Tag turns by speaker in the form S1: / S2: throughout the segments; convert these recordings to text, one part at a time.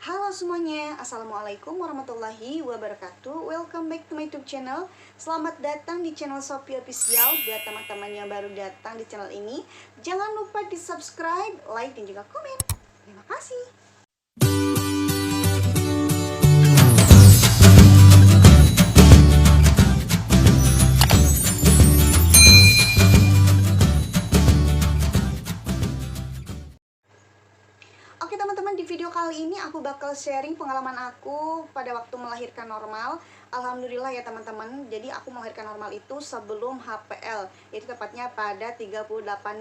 S1: Halo semuanya, Assalamualaikum warahmatullahi wabarakatuh. Welcome back to my YouTube channel. Selamat datang di channel Sophie Official. Buat teman-teman yang baru datang di channel ini, jangan lupa di subscribe, like, dan juga komen. Terima kasih. Oke teman-teman, di video kali ini aku bakal sharing pengalaman aku pada waktu melahirkan normal. Alhamdulillah ya teman-teman, jadi aku melahirkan normal itu sebelum HPL, itu tepatnya pada 38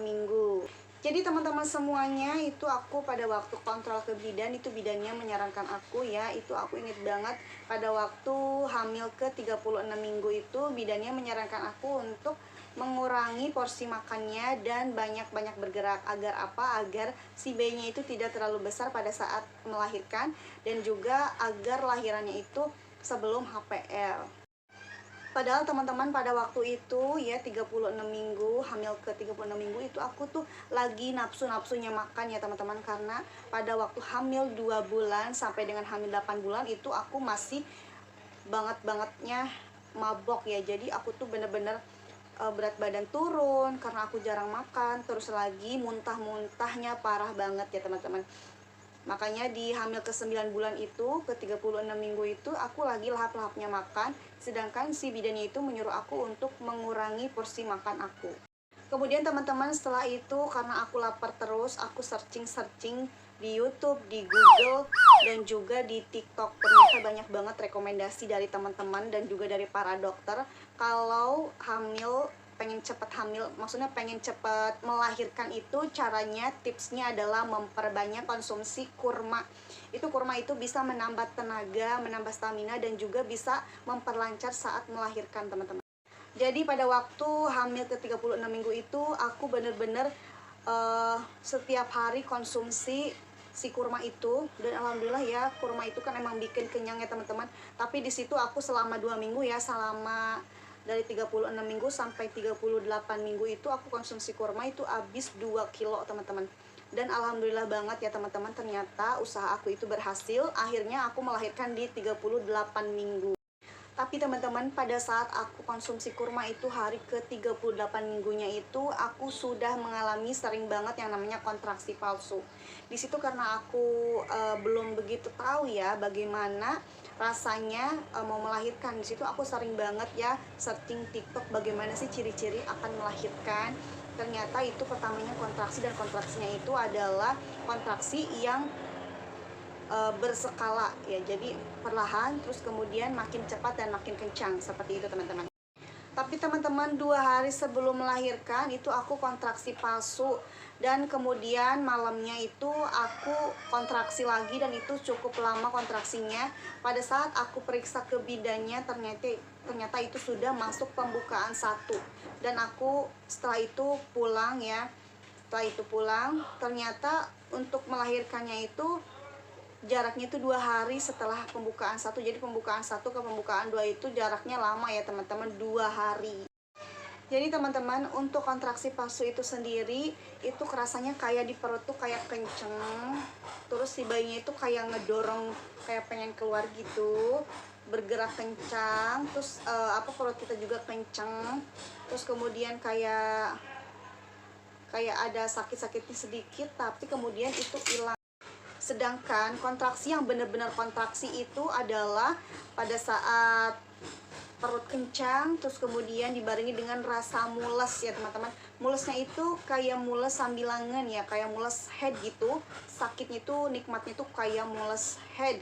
S1: minggu. Jadi teman-teman semuanya, itu aku pada waktu kontrol ke bidan, itu bidannya menyarankan aku ya, itu aku inget banget pada waktu hamil ke 36 minggu itu bidannya menyarankan aku untuk mengurangi porsi makannya dan banyak-banyak bergerak. Agar apa? Agar si bayinya itu tidak terlalu besar pada saat melahirkan, dan juga agar lahirannya itu sebelum HPL. Padahal teman-teman pada waktu itu ya 36 minggu, hamil ke 36 minggu itu aku tuh lagi nafsu-nafsunya makan ya teman-teman. Karena pada waktu hamil 2 bulan sampai dengan hamil 8 bulan itu aku masih banget-bangetnya mabok ya. Jadi aku tuh bener-bener berat badan turun karena aku jarang makan. Terus lagi muntah-muntahnya parah banget ya teman-teman. Makanya di hamil ke 9 bulan itu, ke 36 minggu itu aku lagi lahap-lahapnya makan. Sedangkan si bidannya itu menyuruh aku untuk mengurangi porsi makan aku. Kemudian teman-teman setelah itu, karena aku lapar terus, aku searching di YouTube, di Google, dan juga di TikTok. Ternyata banyak banget rekomendasi dari teman-teman dan juga dari para dokter kalau pengen cepat hamil, maksudnya pengen cepat melahirkan itu caranya, tipsnya adalah memperbanyak konsumsi kurma. Kurma itu bisa menambah tenaga, menambah stamina, dan juga bisa memperlancar saat melahirkan teman-teman. Jadi pada waktu hamil ke 36 minggu itu aku bener-bener setiap hari konsumsi si kurma itu, dan alhamdulillah ya, kurma itu kan emang bikin kenyang ya teman-teman. Tapi di situ aku selama 2 minggu ya, selama dari 36 minggu sampai 38 minggu itu aku konsumsi kurma itu habis 2 kilo teman-teman. Dan alhamdulillah banget ya teman-teman, ternyata usaha aku itu berhasil. Akhirnya aku melahirkan di 38 minggu. Tapi teman-teman, pada saat aku konsumsi kurma itu hari ke 38 minggunya itu aku sudah mengalami sering banget yang namanya kontraksi palsu. Di situ karena aku belum begitu tahu ya bagaimana rasanya mau melahirkan. Di situ aku sering banget ya searching TikTok bagaimana sih ciri-ciri akan melahirkan. Ternyata itu pertamanya kontraksi, dan kontraksinya itu adalah kontraksi yang berskala ya, jadi perlahan terus kemudian makin cepat dan makin kencang, seperti itu teman-teman. Tapi teman-teman, 2 hari sebelum melahirkan itu aku kontraksi palsu, dan kemudian malamnya itu aku kontraksi lagi, dan itu cukup lama kontraksinya. Pada saat aku periksa ke bidannya, ternyata itu sudah masuk pembukaan 1. Dan aku setelah itu pulang ya, ternyata untuk melahirkannya itu jaraknya itu 2 hari setelah pembukaan 1. Jadi pembukaan 1 ke pembukaan 2 itu jaraknya lama ya teman-teman, 2 hari. Jadi teman-teman, untuk kontraksi palsu itu sendiri, itu kerasanya kayak di perut tuh kayak kenceng. Terus si bayinya itu kayak ngedorong, kayak pengen keluar gitu, bergerak kencang. Terus perut kita juga kenceng. Terus kemudian kayak ada sakit-sakitnya sedikit, tapi kemudian itu hilang. Sedangkan kontraksi yang benar-benar kontraksi itu adalah pada saat perut kencang, terus kemudian dibarengi dengan rasa mules ya teman-teman. Mulesnya itu kayak mules sambilangan ya, kayak mules head gitu. Sakitnya itu, nikmatnya itu kayak mules head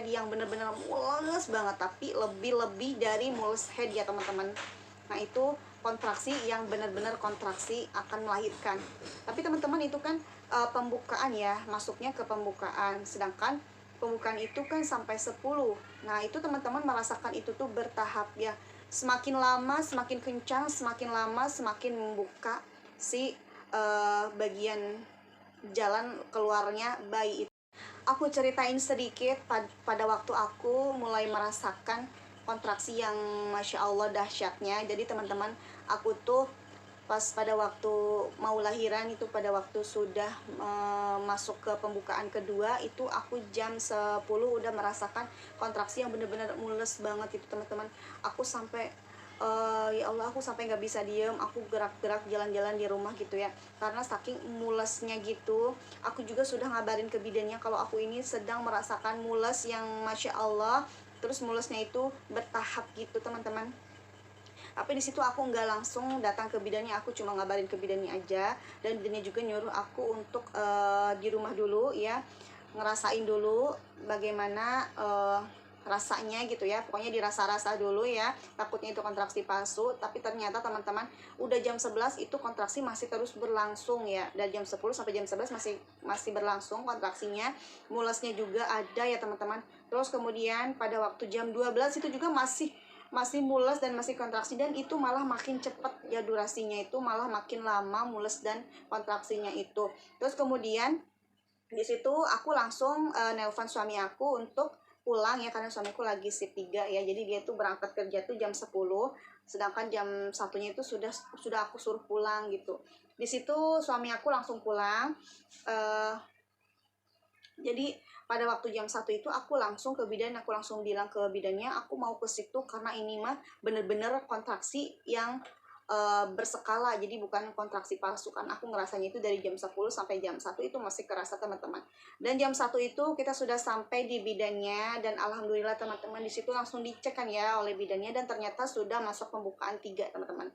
S1: yang benar-benar mules banget, tapi lebih dari mules head ya teman-teman. Nah itu kontraksi yang benar-benar kontraksi akan melahirkan. Tapi teman-teman, itu kan pembukaan ya, masuknya ke pembukaan. Sedangkan pembukaan itu kan sampai 10. Nah itu teman-teman merasakan itu tuh bertahap ya. Semakin lama semakin kencang, semakin lama semakin membuka si bagian jalan keluarnya bayi itu. Aku ceritain sedikit pada waktu aku mulai merasakan kontraksi yang Masya Allah dahsyatnya. Jadi teman-teman, aku tuh pas pada waktu mau lahiran itu, pada waktu sudah masuk ke pembukaan kedua itu, aku jam 10 udah merasakan kontraksi yang bener-bener mules banget itu teman-teman. Aku sampai ya Allah, aku sampai nggak bisa diem, aku gerak-gerak jalan-jalan di rumah gitu ya, karena saking mulesnya gitu. Aku juga sudah ngabarin ke bidannya kalau aku ini sedang merasakan mules yang Masya Allah, terus mulesnya itu bertahap gitu teman-teman. Tapi di situ aku nggak langsung datang ke bidannya, aku cuma ngabarin ke bidannya aja, dan bidannya juga nyuruh aku untuk di rumah dulu ya, ngerasain dulu bagaimana rasanya gitu ya, pokoknya dirasa-rasa dulu ya, takutnya itu kontraksi palsu. Tapi ternyata teman-teman, udah jam 11 itu kontraksi masih terus berlangsung ya, dari jam 10 sampai jam 11 masih berlangsung kontraksinya, mulesnya juga ada ya teman-teman. Terus kemudian pada waktu jam 12 itu juga masih mules dan masih kontraksi, dan itu malah makin cepat ya, durasinya itu malah makin lama mules dan kontraksinya itu. Terus kemudian di situ aku langsung nelpon suami aku untuk pulang ya, karena suamiku lagi shift 3 ya, jadi dia tuh berangkat kerja tuh jam 10, sedangkan jam satunya itu sudah aku suruh pulang gitu. Di situ suami aku langsung pulang. Jadi pada waktu jam 1 itu aku langsung ke bidan, aku langsung bilang ke bidannya aku mau ke situ karena ini mah bener-bener kontraksi yang berskala, jadi bukan kontraksi palsu kan. Aku ngerasanya itu dari jam 10 sampai jam 1 itu masih kerasa teman-teman. Dan jam 1 itu kita sudah sampai di bidannya, dan alhamdulillah teman-teman di situ langsung dicek kan ya oleh bidannya, dan ternyata sudah masuk pembukaan 3 teman-teman.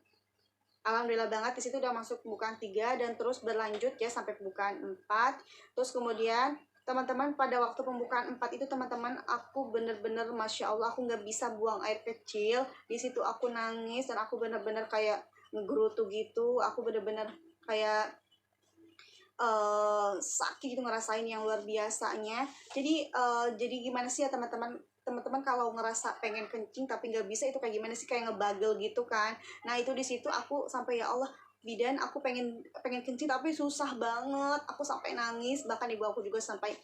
S1: Alhamdulillah banget di situ udah masuk pembukaan 3 dan terus berlanjut ya sampai pembukaan 4. Terus kemudian teman-teman pada waktu pembukaan 4 itu teman-teman, aku bener-bener Masya Allah, aku nggak bisa buang air kecil. Di situ aku nangis dan aku bener-bener kayak ngegerutu gitu. Aku bener-bener kayak sakit gitu, ngerasain yang luar biasanya. Jadi gimana sih ya teman-teman kalau ngerasa pengen kencing tapi nggak bisa, itu kayak gimana sih, kayak ngebagel gitu kan. Nah itu di situ aku sampai ya Allah, bidan aku pengen pengen kencing tapi susah banget, aku sampai nangis. Bahkan ibu aku juga sampai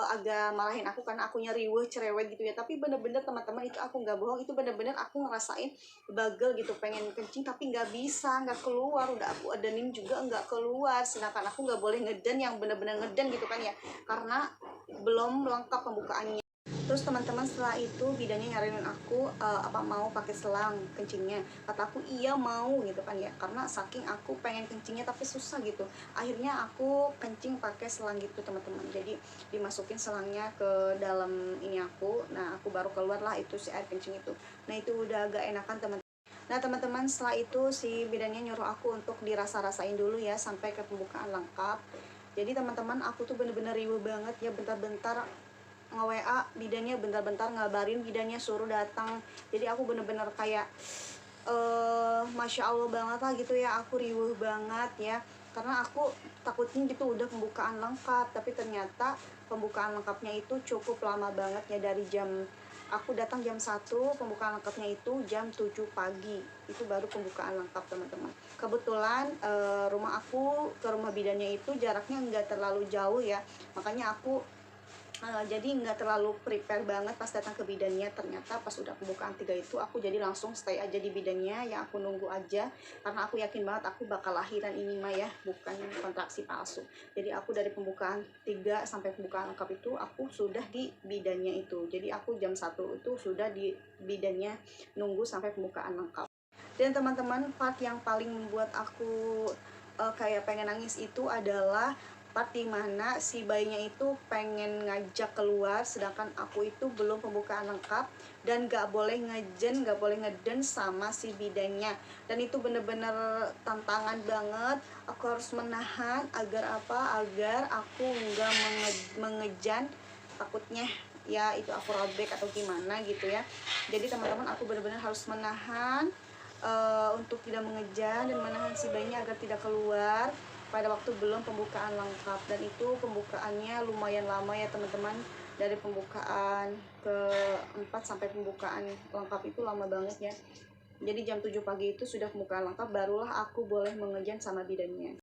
S1: agak marahin aku karena aku riweuh cerewet gitu ya. Tapi bener-bener teman-teman, itu aku nggak bohong, itu bener-bener aku ngerasain bagel gitu, pengen kencing tapi nggak bisa, nggak keluar. Udah aku adenin juga nggak keluar, sedangkan aku nggak boleh ngeden yang bener-bener ngeden gitu kan ya, karena belum lengkap pembukaannya. Terus teman-teman setelah itu bidannya nyariin aku apa mau pakai selang kencingnya. Kata aku iya mau gitu kan ya, karena saking aku pengen kencingnya tapi susah gitu. Akhirnya aku kencing pakai selang gitu teman-teman. Jadi dimasukin selangnya ke dalam ini aku. Nah aku baru keluar lah itu si air kencing itu. Nah itu udah agak enakan teman. Nah teman-teman, setelah itu si bidannya nyuruh aku untuk dirasa-rasain dulu ya sampai ke pembukaan lengkap. Jadi teman-teman, aku tuh bener-bener riuh banget ya, bentar-bentar nge-WA bidannya, bentar-bentar ngabarin bidannya suruh datang. Jadi aku bener-bener kayak Masya Allah banget lah gitu ya, aku riuh banget ya, karena aku takutnya gitu udah pembukaan lengkap, tapi ternyata pembukaan lengkapnya itu cukup lama banget ya, dari jam aku datang jam 1, pembukaan lengkapnya itu jam 7 pagi, itu baru pembukaan lengkap teman-teman. Kebetulan rumah aku ke rumah bidannya itu jaraknya nggak terlalu jauh ya, makanya aku jadi nggak terlalu prepare banget pas datang ke bidannya. Ternyata pas udah pembukaan 3 itu aku jadi langsung stay aja di bidannya ya, aku nunggu aja karena aku yakin banget aku bakal lahiran ini mah ya, bukan kontraksi palsu. Jadi aku dari pembukaan 3 sampai pembukaan lengkap itu aku sudah di bidannya itu. Jadi aku jam 1 itu sudah di bidannya nunggu sampai pembukaan lengkap. Dan teman-teman, part yang paling membuat aku kayak pengen nangis itu adalah part dimana si bayinya itu pengen ngajak keluar, sedangkan aku itu belum pembukaan lengkap dan gak boleh ngejen, gak boleh ngeden sama si bidannya. Dan itu bener-bener tantangan banget. Aku harus menahan agar apa, agar aku nggak mengejan, takutnya ya itu aku robek atau gimana gitu ya. Jadi teman-teman, aku bener-bener harus menahan untuk tidak mengejar dan menahan si bayinya agar tidak keluar pada waktu belum pembukaan lengkap. Dan itu pembukaannya lumayan lama ya teman-teman, dari pembukaan ke-4 sampai pembukaan lengkap itu lama banget ya. Jadi jam 7 pagi itu sudah pembukaan lengkap, barulah aku boleh mengejan sama bidannya.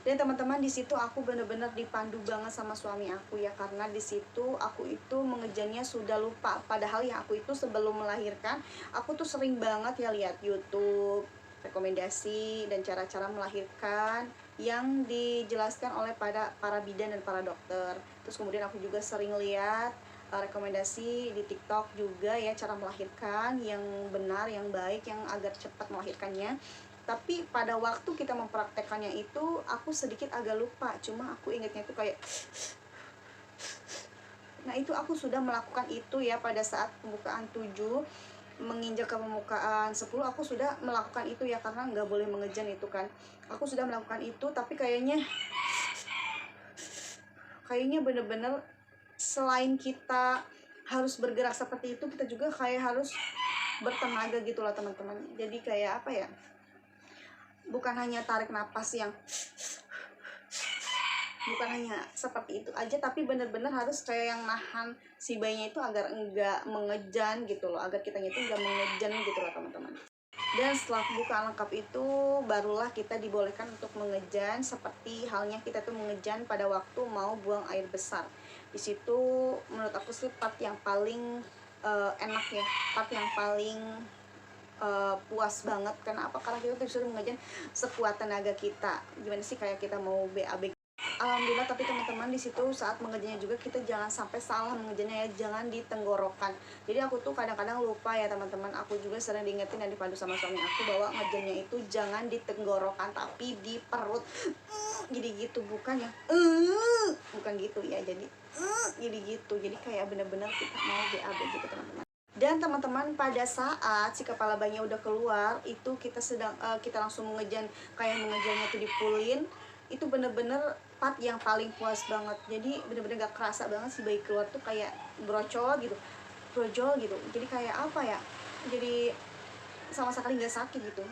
S1: Dan teman-teman, di situ aku bener-bener dipandu banget sama suami aku ya, karena di situ aku itu mengejannya sudah lupa. Padahal ya aku itu sebelum melahirkan aku tuh sering banget ya lihat YouTube, rekomendasi dan cara-cara melahirkan yang dijelaskan oleh para bidan dan para dokter. Terus kemudian aku juga sering lihat rekomendasi di TikTok juga ya, cara melahirkan yang benar, yang baik, yang agar cepat melahirkannya. Tapi pada waktu kita mempraktekannya itu aku sedikit agak lupa, cuma aku ingatnya itu kayak, nah itu aku sudah melakukan itu ya pada saat pembukaan 7, menginjak ke pembukaan 10 aku sudah melakukan itu ya, karena nggak boleh mengejan itu kan. Aku sudah melakukan itu, tapi kayaknya bener-bener selain kita harus bergerak seperti itu, kita juga kayak harus bertenaga gitu loh teman-teman. Jadi kayak apa ya, bukan hanya tarik napas yang bukan hanya seperti itu aja, tapi bener-bener harus kayak yang nahan si bayinya itu agar enggak mengejan gitu loh, agar kitanya itu enggak mengejan gitu loh teman-teman. Dan setelah buka lengkap itu barulah kita dibolehkan untuk mengejan, seperti halnya kita tuh mengejan pada waktu mau buang air besar. Di situ menurut aku sih part yang paling enak ya, part yang paling puas banget. Karena apa? Karena kita tuh disuruh mengejan sekuat tenaga kita. Gimana sih kayak kita mau BAB. Alhamdulillah, tapi teman-teman di situ saat mengejannya juga kita jangan sampai salah mengejannya ya, jangan di tenggorokan. Jadi aku tuh kadang-kadang lupa ya teman-teman, aku juga sering diingetin dan dipandu sama suami aku bahwa ngejannya itu jangan di tenggorokan tapi di perut. Jadi gitu, bukan ya, bukan gitu ya, jadi gitu, jadi kayak bener-bener kita mau BAB gitu teman-teman. Dan teman-teman pada saat si kepala bayinya udah keluar itu kita langsung mengejan, kayak mengejannya tuh dipulin, itu bener-bener part yang paling puas banget. Jadi bener-bener gak kerasa banget si bayi keluar tuh kayak brocol gitu, jadi kayak apa ya, jadi sama sekali gak sakit gitu,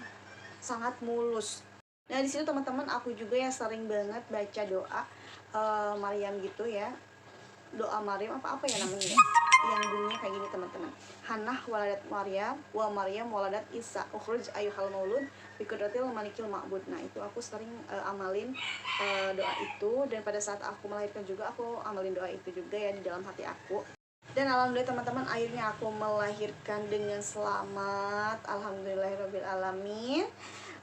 S1: sangat mulus. Nah di situ teman-teman aku juga ya sering banget baca doa Maryam gitu ya, doa Maryam apa ya namanya ya, yang bunyinya kayak gini teman-teman. Hannah waladat Maryam wa Maryam waladat Isa ukhruj ayyuhal maulud bikudratil malikil ma'bud. Nah itu aku sering amalin doa itu, dan pada saat aku melahirkan juga aku amalin doa itu juga ya di dalam hati aku. Dan alhamdulillah teman-teman, akhirnya aku melahirkan dengan selamat, alhamdulillahirobbilalamin.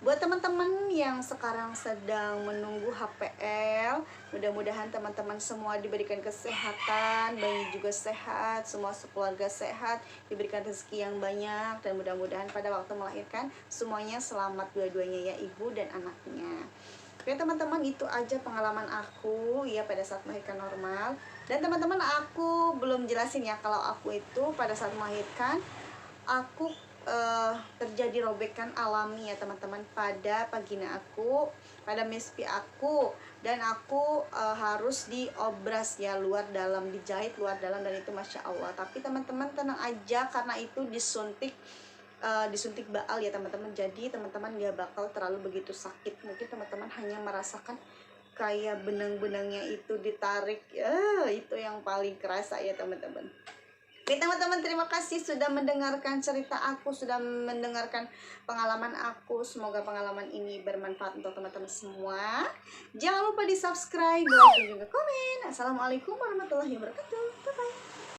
S1: Buat teman-teman yang sekarang sedang menunggu HPL, mudah-mudahan teman-teman semua diberikan kesehatan, bayi juga sehat, semua sekeluarga sehat, diberikan rezeki yang banyak, dan mudah-mudahan pada waktu melahirkan semuanya selamat dua-duanya ya, ibu dan anaknya. Oke teman-teman, itu aja pengalaman aku ya pada saat melahirkan normal. Dan teman-teman, aku belum jelasin ya kalau aku itu pada saat melahirkan aku terjadi robekan alami ya teman-teman pada vagina aku, pada mespi aku, dan aku harus diobras ya, luar dalam, dijahit luar dalam, dan itu masya Allah. Tapi teman-teman tenang aja karena itu disuntik baal ya teman-teman, jadi teman-teman gak bakal terlalu begitu sakit. Mungkin teman-teman hanya merasakan kayak benang-benangnya itu ditarik ya, itu yang paling kerasa ya teman-teman. Oke teman-teman, terima kasih sudah mendengarkan cerita aku, sudah mendengarkan pengalaman aku. Semoga pengalaman ini bermanfaat untuk teman-teman semua. Jangan lupa di subscribe, like, dan juga komen. Assalamualaikum warahmatullahi wabarakatuh. Bye bye.